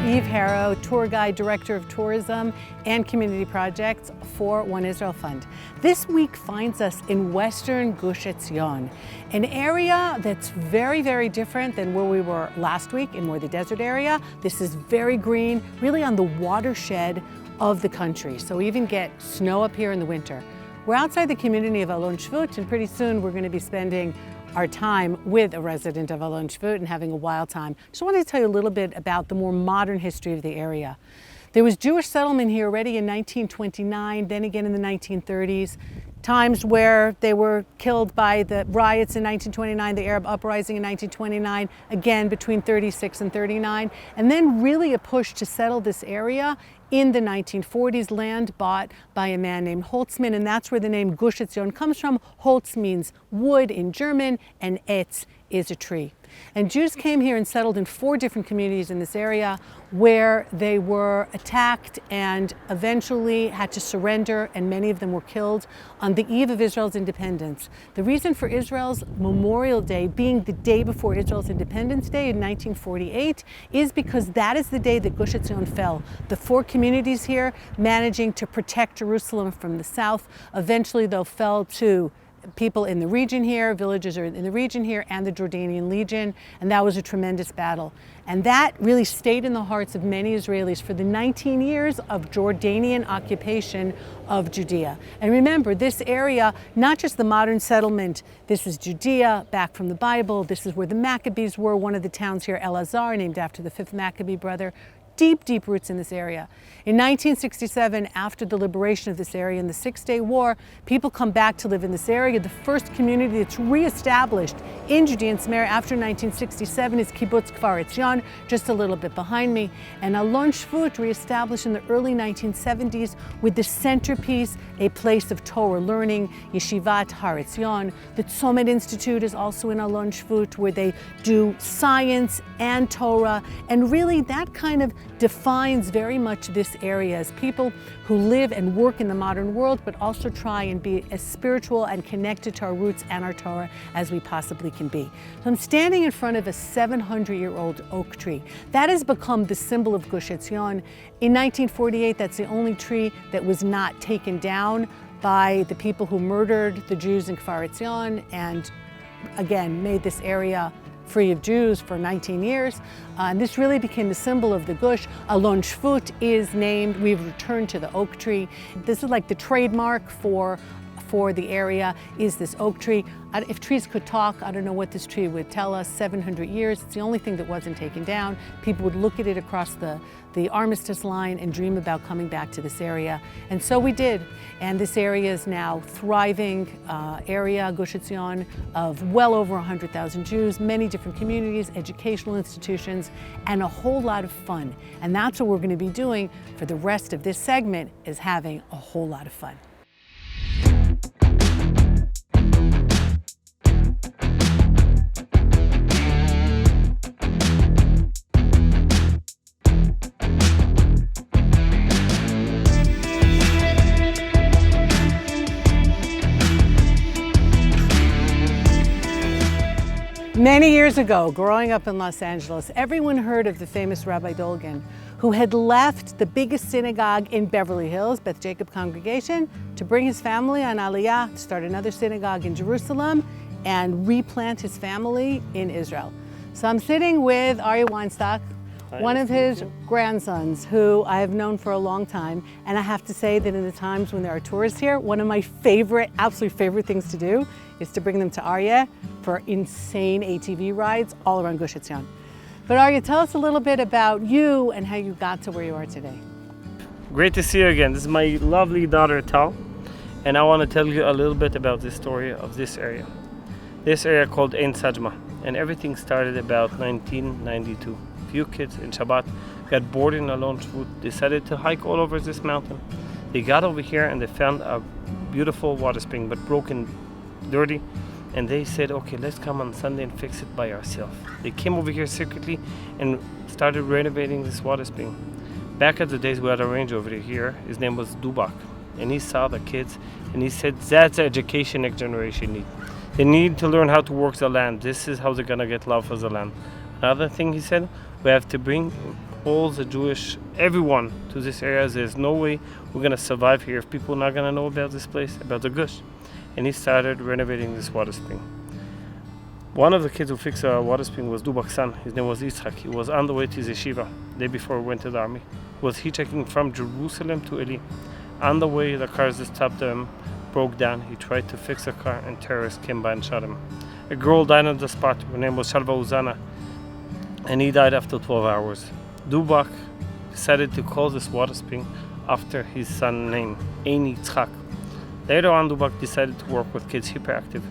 Eve Harow, tour guide, director of tourism and community projects for One Israel Fund. This week finds us in western Gush Etzion, an area that's very, very different than where we were last week in more the desert area. This is very green, really on the watershed of the country. So we even get snow up here in the winter. We're outside the community of Alon Shvut, and pretty soon we're going to be spending our time with a resident of Alon Shvut and having a wild time. Just wanted to tell you a little bit about the more modern history of the area. There was Jewish settlement here already in 1929, then again in the 1930s, times where they were killed by the riots in 1929, the Arab uprising in 1929, again between 36 and 39, and then really a push to settle this area in the 1940s, land bought by a man named Holtzman, and that's where the name Gush Etzion comes from. Holz means wood in German, and Etz is a tree. And Jews came here and settled in 4 different communities in this area where they were attacked and eventually had to surrender, and many of them were killed on the eve of Israel's independence. The reason for Israel's Memorial Day being the day before Israel's Independence Day in 1948 is because that is the day that Gush Etzion fell. The 4 communities here managing to protect Jerusalem from the south, eventually though fell to people in the region here, villages are in the region here, and the Jordanian Legion, and that was a tremendous battle. And that really stayed in the hearts of many Israelis for the 19 years of Jordanian occupation of Judea. And remember, this area, not just the modern settlement, this is Judea, back from the Bible, this is where the Maccabees were, one of the towns here, Elazar, named after the 5th Maccabee brother. Deep, deep roots in this area. In 1967, after the liberation of this area in the 6-Day War, people come back to live in this area. The first community that's reestablished in Judean Samaria after 1967 is Kibbutz Kfar Etzion, just a little bit behind me. And Alon Shvut reestablished in the early 1970s with the centerpiece, a place of Torah learning, Yeshivat Har Etzion. The Tzomet Institute is also in Alon Shvut, where they do science and Torah, and really that kind of defines very much this area as people who live and work in the modern world, but also try and be as spiritual and connected to our roots and our Torah as we possibly can be. So I'm standing in front of a 700-year-old oak tree. That has become the symbol of Gush Etzion. In 1948, that's the only tree that was not taken down by the people who murdered the Jews in Kfar Etzion and again made this area free of Jews for 19 years. And this really became the symbol of the Gush. Alon Shvut is named, we've returned to the oak tree. This is like the trademark for the area is this oak tree. If trees could talk, I don't know what this tree would tell us. 700 years, it's the only thing that wasn't taken down. People would look at it across the armistice line and dream about coming back to this area. And so we did. And this area is now thriving area, Gush Etzion, of well over 100,000 Jews, many different communities, educational institutions, and a whole lot of fun. And that's what we're going to be doing for the rest of this segment, is having a whole lot of fun. Many years ago, growing up in Los Angeles, everyone heard of the famous Rabbi Dolgan, who had left the biggest synagogue in Beverly Hills, Beth Jacob Congregation, to bring his family on Aliyah, to start another synagogue in Jerusalem, and replant his family in Israel. So I'm sitting with Arye Weinstock, one of his grandsons, who I have known for a long time. And I have to say that in the times when there are tourists here, one of my favorite, absolute favorite things to do is to bring them to Arye for insane ATV rides all around Gush Etzion. But Arye, tell us a little bit about you and how you got to where you are today. Great to see you again. This is my lovely daughter Tal, and I want to tell you a little bit about the story of this area. This area called Ein Sajma, and everything started about 1992. Few kids in Shabbat got bored in Alon Shvut, decided to hike all over this mountain. They got over here and they found a beautiful water spring, but broken, dirty, and they said, okay, let's come on Sunday and fix it by ourselves. They came over here secretly and started renovating this water spring. Back at the days we had a ranger over here, his name was Dubak, and he saw the kids and he said, that's the education next generation need. They need to learn how to work the land. This is how they're gonna get love for the land. Another thing he said, we have to bring all the Jewish, everyone to this area. There's no way we're going to survive here if people are not going to know about this place, about the Gush. And he started renovating this water spring. One of the kids who fixed a water spring was Dubak's son. His name was Yitzchak. He was on the way to his yeshiva the day before he went to the army. He was hitchhiking from Jerusalem to Eli. On the way, the cars just stopped him, broke down. He tried to fix the car, and terrorists came by and shot him. A girl died on the spot. Her name was Shalva Uzana, and he died after 12 hours. Dubak decided to call this water spring after his son's name, Ein Yitzchak. Later on, Dubak decided to work with kids hyperactive,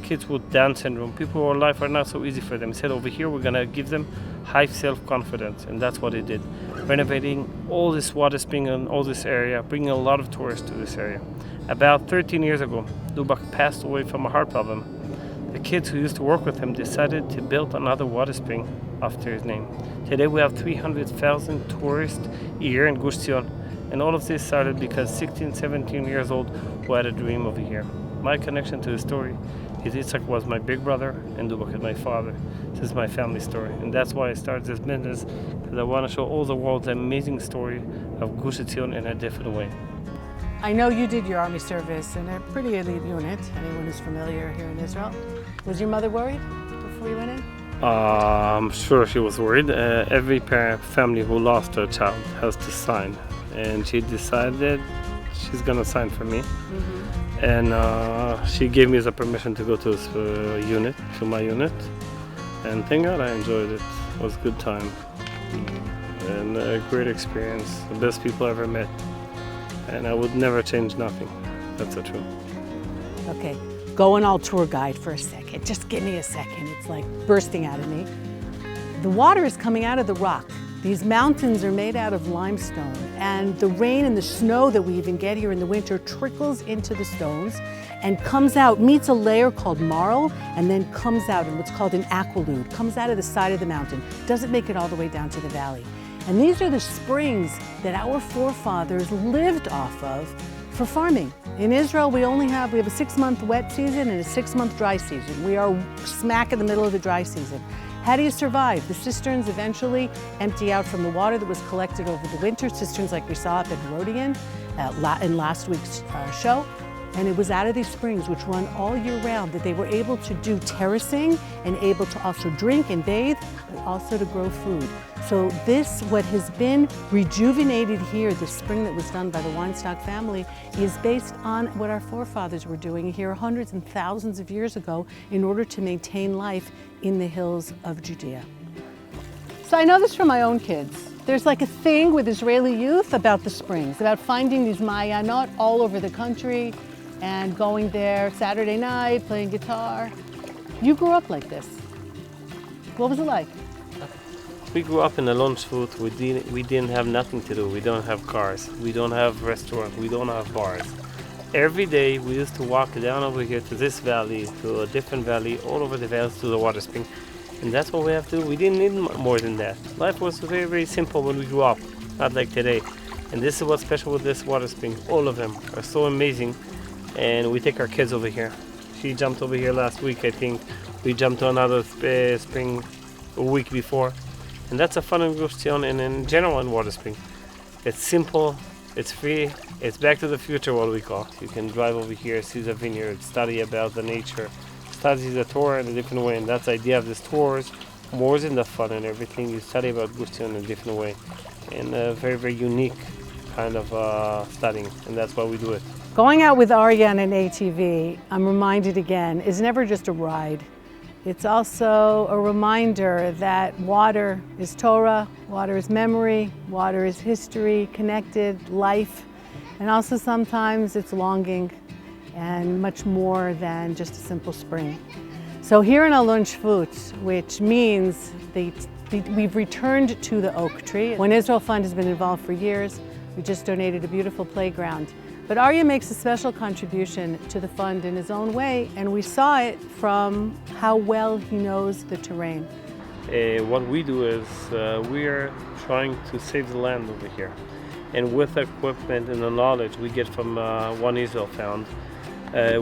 kids with Down syndrome, people whose life are not so easy for them. He said, over here, we're going to give them high self-confidence, and that's what he did. Renovating all this water spring in all this area, bringing a lot of tourists to this area. About 13 years ago, Dubak passed away from a heart problem. The kids who used to work with him decided to build another water spring after his name. Today we have 300,000 tourists a year in Gush Etzion, and all of this started because 16, 17 years old who had a dream over here. My connection to the story is Yitzchak was my big brother and Dubak is my father. This is my family story, and that's why I started this business, because I want to show all the world the amazing story of Gush Etzion in a different way. I know you did your army service in a pretty elite unit, anyone who's familiar here in Israel. Was your mother worried before you went in? I'm sure she was worried. Every family who lost a child has to sign, and she decided she's going to sign for me. Mm-hmm. And she gave me the permission to go to this unit, to my unit, and thank God I enjoyed it. It was a good time, and a great experience, the best people I ever met. And I would never change nothing. That's the truth. Okay, going all tour guide for a second. Just give me a second. It's like bursting out of me. The water is coming out of the rock. These mountains are made out of limestone, and the rain and the snow that we even get here in the winter trickles into the stones and comes out, meets a layer called marl, and then comes out in what's called an aqueduct, comes out of the side of the mountain, doesn't make it all the way down to the valley. And these are the springs that our forefathers lived off of for farming. In Israel, we have a 6-month wet season and a 6-month dry season. We are smack in the middle of the dry season. How do you survive? The cisterns eventually empty out from the water that was collected over the winter, cisterns like we saw up at Rodian in last week's show. And it was out of these springs, which run all year round, that they were able to do terracing and able to also drink and bathe, but also to grow food. So this, what has been rejuvenated here, the spring that was done by the Weinstock family, is based on what our forefathers were doing here hundreds and thousands of years ago in order to maintain life in the hills of Judea. So I know this from my own kids. There's like a thing with Israeli youth about the springs, about finding these mayanot all over the country and going there Saturday night, playing guitar. You grew up like this. What was it like? We grew up in Alon Shvut. We didn't have nothing to do. We don't have cars. We don't have restaurants. We don't have bars. Every day we used to walk down over here to this valley, to a different valley, all over the valleys to the water spring. And that's what we have to do. We didn't need more than that. Life was very, very simple when we grew up, not like today. And this is what's special with this water spring. All of them are so amazing. And we take our kids over here. She jumped over here last week, I think. We jumped to another spring a week before. And that's a fun in Gush Etzion and in general in water spring. It's simple, it's free, it's back to the future, what we call. You can drive over here, see the vineyard, study about the nature, study the Torah in a different way. And that's the idea of these tours, more than the fun and everything. You study about Gush Etzion in a different way, in a very, very unique kind of studying, and that's why we do it. Going out with Arye on an ATV, I'm reminded again, is never just a ride. It's also a reminder that water is Torah, water is memory, water is history, connected, life, and also sometimes it's longing and much more than just a simple spring. So here in Alon Shvut, which means we've returned to the oak tree. One Israel Fund has been involved for years. We just donated a beautiful playground. But Arye makes a special contribution to the fund in his own way, and we saw it from how well he knows the terrain. What we do is we are trying to save the land over here. And with the equipment and the knowledge we get from One Israel Fund,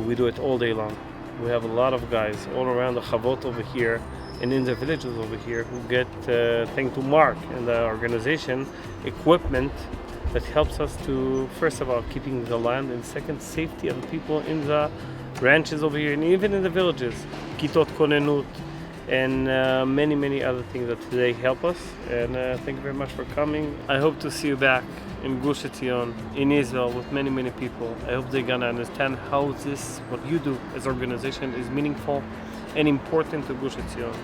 we do it all day long. We have a lot of guys all around the chavot over here and in the villages over here who get, thanks to Mark and the organization, equipment that helps us to, first of all, keeping the land, and second, safety of the people in the ranches over here, and even in the villages, kitot konenut, and many other things that today help us. And thank you very much for coming. I hope to see you back in Gush Etzion, in Israel, with many people. I hope they're gonna understand how this, what you do as organization, is meaningful and important to Gush Etzion.